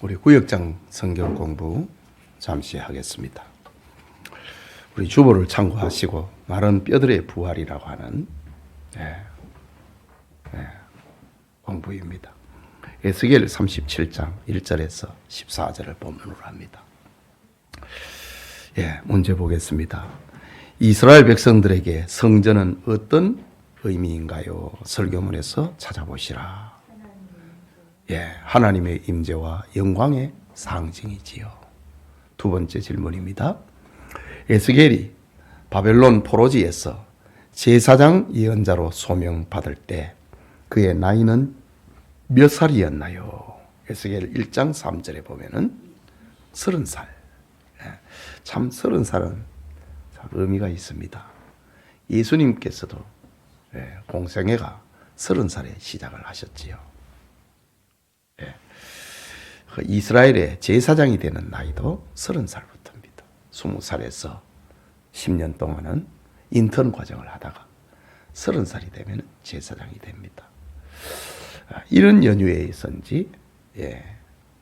우리 구역장 성경 공부 잠시 하겠습니다. 우리 주보를 참고하시고 마른 뼈들의 부활이라고 하는 공부입니다. 에스겔 37장 1절에서 14절을 본문으로 합니다. 문제 보겠습니다. 이스라엘 백성들에게 성전은 어떤 의미인가요? 설교문에서 찾아보시라. 하나님의 임재와 영광의 상징이지요. 두 번째 질문입니다. 에스겔이 바벨론 포로지에서 제사장 예언자로 소명받을 때 그의 나이는 몇 살이었나요? 에스겔 1장 3절에 보면은 30살. 참 30살은 참 의미가 있습니다. 예수님께서도 공생애가 30살에 시작을 하셨지요. 이스라엘의 제사장이 되는 나이도 30살부터입니다. 20살에서 10년 동안은 인턴 과정을 하다가 30살이 되면 제사장이 됩니다. 이런 연유에 있었는지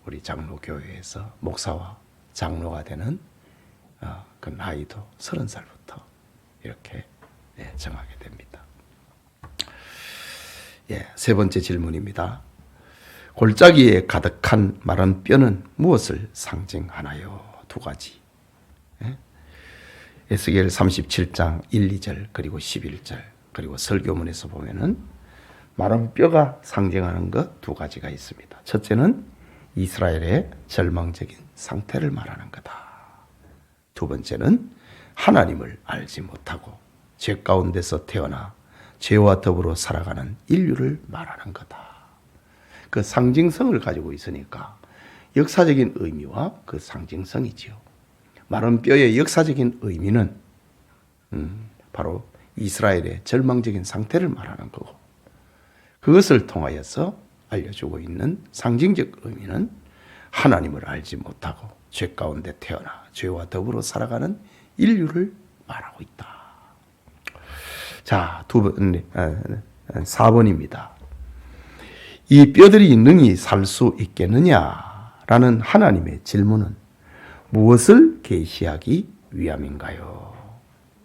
우리 장로교회에서 목사와 장로가 되는 그 나이도 30살부터 이렇게 정하게 됩니다. 세 번째 질문입니다. 골짜기에 가득한 마른 뼈는 무엇을 상징하나요? 두 가지. 에스겔 37장 1, 2절 그리고 11절 그리고 설교문에서 보면은 마른 뼈가 상징하는 것 두 가지가 있습니다. 첫째는 이스라엘의 절망적인 상태를 말하는 거다. 두 번째는 하나님을 알지 못하고 죄 가운데서 태어나 죄와 더불어 살아가는 인류를 말하는 거다. 그 상징성을 가지고 있으니까 역사적인 의미와 그 상징성이지요. 마른 뼈의 역사적인 의미는 바로 이스라엘의 절망적인 상태를 말하는 거고, 그것을 통하여서 알려주고 있는 상징적 의미는 하나님을 알지 못하고 죄 가운데 태어나 죄와 더불어 살아가는 인류를 말하고 있다. 자, 4번입니다. 이 뼈들이 능히 살 수 있겠느냐라는 하나님의 질문은 무엇을 계시하기 위함인가요?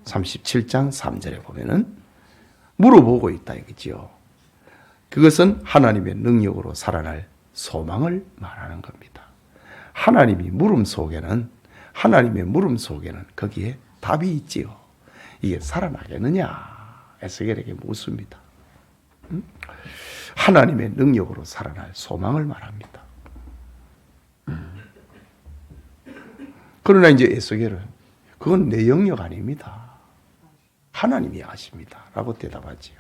37장 3절에 보면은 물어보고 있다 이거지요. 그것은 하나님의 능력으로 살아날 소망을 말하는 겁니다. 하나님의 물음 속에는 거기에 답이 있지요. 이게 살아나겠느냐? 에스겔에게 묻습니다. 하나님의 능력으로 살아날 소망을 말합니다. 그러나 이제 에스겔은 그건 내 영역 아닙니다. 하나님이 아십니다. 라고 대답하지요.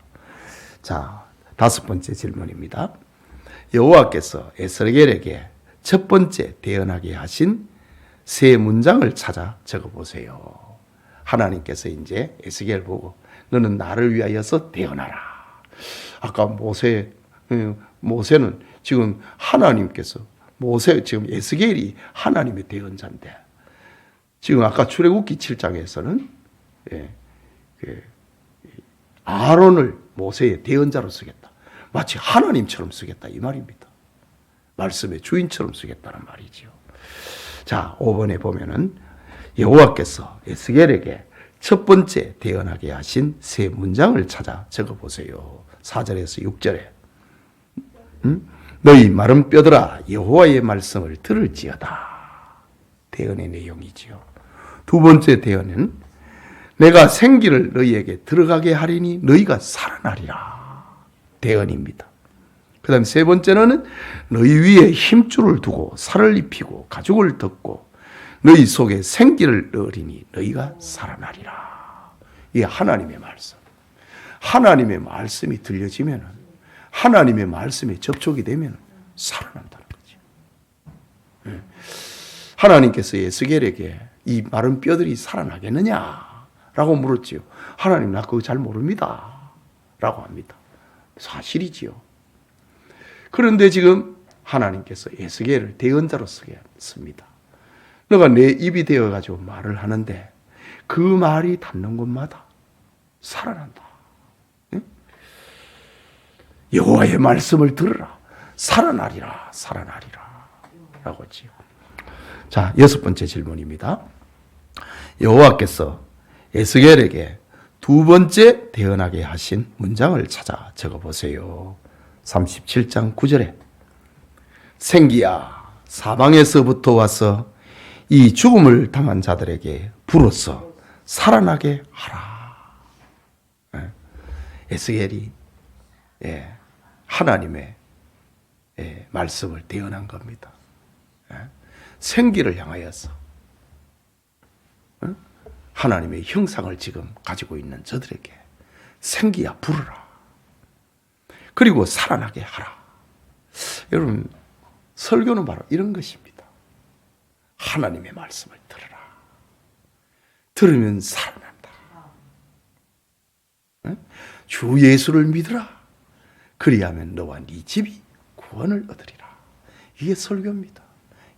자, 5번째 질문입니다. 여호와께서 에스겔에게 첫 번째 대언하게 하신 세 문장을 찾아 적어보세요. 하나님께서 이제 에스겔 보고 너는 나를 위하여서 대언하라. 아까 모세는 지금 하나님께서 지금 에스겔이 하나님의 대언자인데, 지금 아까 출애굽기 7장에서는 아론을 모세의 대언자로 쓰겠다. 마치 하나님처럼 쓰겠다 이 말입니다. 말씀의 주인처럼 쓰겠다는 말이지요. 자, 5번에 보면은 여호와께서 에스겔에게 첫 번째 대언하게 하신 세 문장을 찾아 적어보세요. 4절에서 6절에 너희 마른 뼈들아 여호와의 말씀을 들을지어다. 대언의 내용이지요. 두 번째 대언은 내가 생기를 너희에게 들어가게 하리니 너희가 살아나리라. 대언입니다. 그 다음 세 번째는 너희 위에 힘줄을 두고 살을 입히고 가죽을 덮고 너희 속에 생기를 넣으리니 너희가 살아나리라. 이게 하나님의 말씀. 하나님의 말씀이 들려지면, 하나님의 말씀에 접촉이 되면 살아난다는 거죠. 하나님께서 에스겔에게 이 마른 뼈들이 살아나겠느냐라고 물었지요. 하나님, 나 그거 잘 모릅니다. 라고 합니다. 사실이지요. 그런데 지금 하나님께서 에스겔을 대언자로 쓰게 씁니다. 너가 내 입이 되어가지고 말을 하는데 그 말이 닿는 곳마다 살아난다. 여호와의 말씀을 들으라. 살아나리라. 살아나리라. 라고 지요. 자, 6번째 질문입니다. 여호와께서 에스겔에게 두 번째 태어나게 하신 문장을 찾아 적어보세요. 37장 9절에 생기야 사방에서부터 와서 이 죽음을 당한 자들에게 불어서 살아나게 하라. 에스겔이 하나님의 말씀을 대언한 겁니다. 생기를 향하여서 하나님의 형상을 지금 가지고 있는 저들에게 생기야 부르라. 그리고 살아나게 하라. 여러분, 설교는 바로 이런 것입니다. 하나님의 말씀을 들으라. 들으면 살아난다. 주 예수를 믿으라. 그리하면 너와 네 집이 구원을 얻으리라. 이게 설교입니다.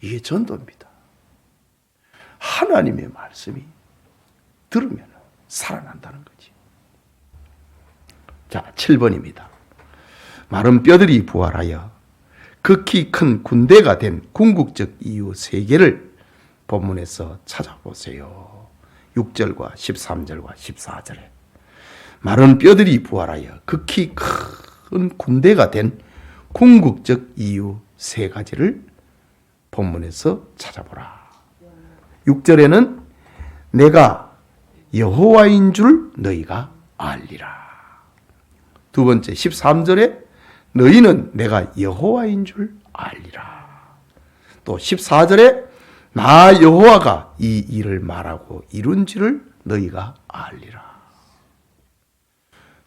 이게 전도입니다. 하나님의 말씀이 들으면 살아난다는 거지. 자, 7번입니다. 마른 뼈들이 부활하여 극히 큰 군대가 된 궁극적 이유 3개를 본문에서 찾아보세요. 6절과 13절과 14절에 마른 뼈들이 부활하여 극히 큰 군대가 된 궁극적 이유 3가지를 본문에서 찾아보라. 6절에는 내가 여호와인 줄 너희가 알리라. 두 번째 13절에 너희는 내가 여호와인 줄 알리라. 또 14절에 나 여호와가 이 일을 말하고 이룬지를 너희가 알리라.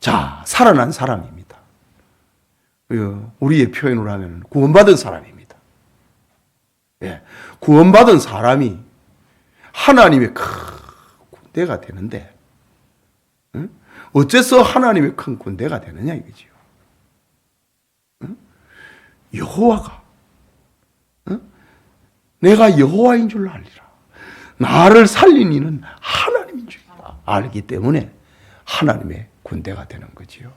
자, 살아난 사람입니다. 우리의 표현으로 하면 구원받은 사람입니다. 구원받은 사람이 하나님의 큰 군대가 되는데 어째서 하나님의 큰 군대가 되느냐 이거지요. 여호와가 내가 여호와인 줄 알리라. 나를 살린 이는 하나님인 줄 알기 때문에 하나님의 군대가 되는 거지요.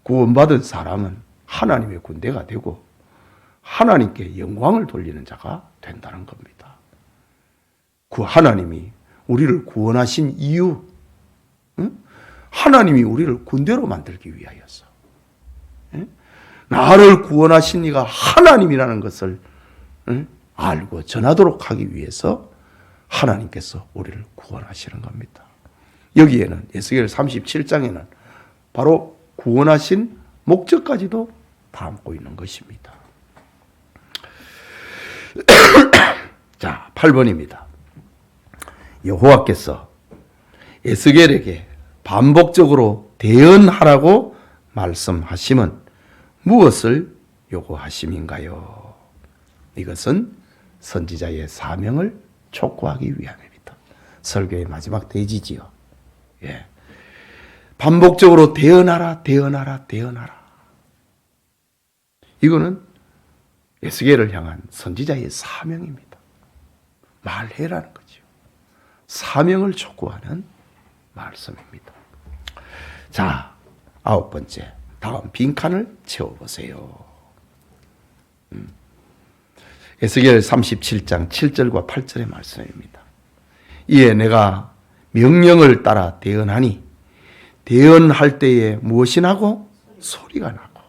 구원받은 사람은 하나님의 군대가 되고 하나님께 영광을 돌리는 자가 된다는 겁니다. 그 하나님이 우리를 구원하신 이유, 하나님이 우리를 군대로 만들기 위하여서 나를 구원하신 이가 하나님이라는 것을 알고 전하도록 하기 위해서 하나님께서 우리를 구원하시는 겁니다. 여기에는 에스겔 37장에는 바로 구원하신 목적까지도 담고 있는 것입니다. 자, 8번입니다. 여호와께서 에스겔에게 반복적으로 대언하라고 말씀하심은 무엇을 요구하심인가요? 이것은 선지자의 사명을 촉구하기 위함입니다. 설교의 마지막 대지지요. 반복적으로 대언하라, 대언하라, 대언하라. 이거는 에스겔을 향한 선지자의 사명입니다. 말해라는 거죠. 사명을 촉구하는 말씀입니다. 자, 9번째. 다음 빈칸을 채워보세요. 에스겔 37장 7절과 8절의 말씀입니다. 이에 내가 명령을 따라 대언하니 대언할 때에 무엇이 나고? 소리가 나고.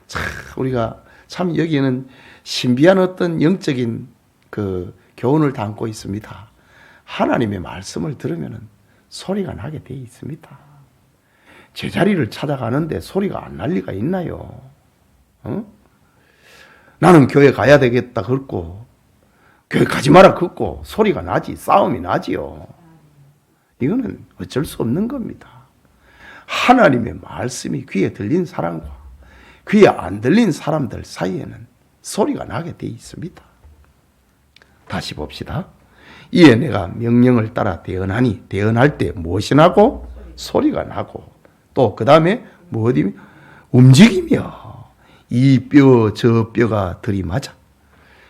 참, 우리가 참 여기에는 신비한 어떤 영적인 그 교훈을 담고 있습니다. 하나님의 말씀을 들으면 소리가 나게 되어 있습니다. 제자리를 찾아가는데 소리가 안 날 리가 있나요? 나는 교회 가야 되겠다 그랬고 교회 가지 마라 그랬고 소리가 나지, 싸움이 나지요. 이거는 어쩔 수 없는 겁니다. 하나님의 말씀이 귀에 들린 사람과 귀에 안 들린 사람들 사이에는 소리가 나게 되어 있습니다. 다시 봅시다. 이에 내가 명령을 따라 대언하니 대언할 때 무엇이 나고? 소리가 나고 또 그 다음에 무엇이 움직이며 이 뼈 저 뼈가 들이맞아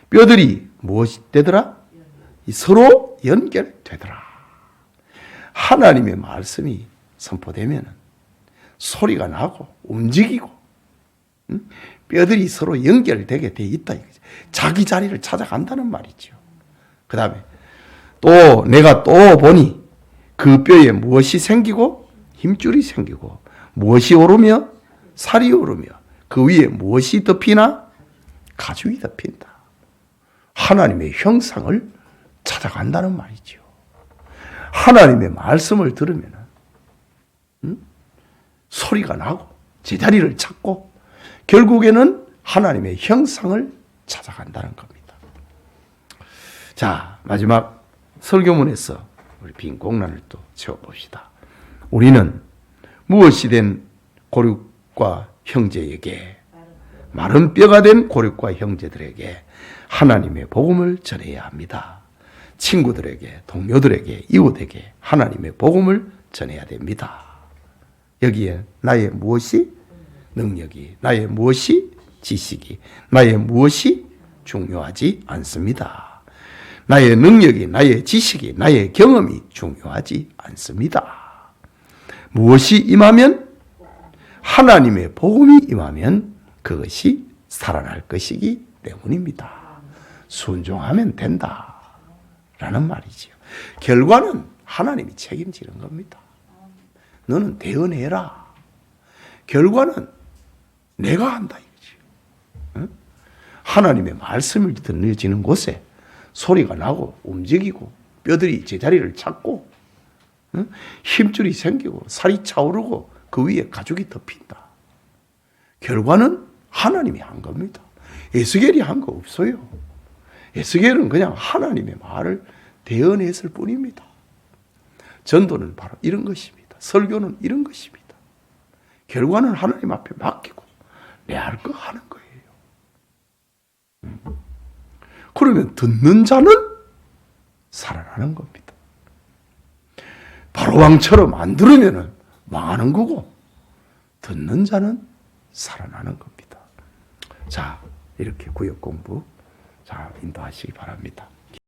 뼈들이 무엇이 되더라? 서로 연결되더라. 하나님의 말씀이 선포되면 소리가 나고 움직이고 뼈들이 서로 연결되게 돼 있다. 자기 자리를 찾아간다는 말이죠. 그 다음에 또 내가 또 보니 그 뼈에 무엇이 생기고 힘줄이 생기고 무엇이 오르며 살이 오르며 그 위에 무엇이 덮이나 가죽이 덮인다. 하나님의 형상을 찾아간다는 말이죠. 하나님의 말씀을 들으면 소리가 나고 제자리를 찾고 결국에는 하나님의 형상을 찾아간다는 겁니다. 자, 마지막 설교문에서 우리 빈 공란을 또 채워봅시다. 우리는 무엇이 된 고륙과 형제에게, 마른 뼈가 된 고륙과 형제들에게 하나님의 복음을 전해야 합니다. 친구들에게, 동료들에게, 이웃에게 하나님의 복음을 전해야 됩니다. 여기에 나의 무엇이 능력이, 나의 무엇이 지식이, 나의 무엇이 중요하지 않습니다. 나의 능력이, 나의 지식이, 나의 경험이 중요하지 않습니다. 무엇이 임하면, 하나님의 복음이 임하면 그것이 살아날 것이기 때문입니다. 순종하면 된다 라는 말이지요. 결과는 하나님이 책임지는 겁니다. 너는 대언해라. 결과는 내가 한다 이거지. 응? 하나님의 말씀을 들려지는 곳에 소리가 나고 움직이고 뼈들이 제자리를 찾고, 응? 힘줄이 생기고 살이 차오르고 그 위에 가죽이 덮인다. 결과는 하나님이 한 겁니다. 에스겔이 한 거 없어요. 에스겔은 그냥 하나님의 말을 대언했을 뿐입니다. 전도는 바로 이런 것입니다. 설교는 이런 것입니다. 결과는 하나님 앞에 맡기고 내 할 거 하는 거예요. 그러면 듣는 자는 살아나는 겁니다. 바로왕처럼 안 들으면 망하는 거고 듣는 자는 살아나는 겁니다. 자, 이렇게 구역 공부 잘 인도하시기 바랍니다.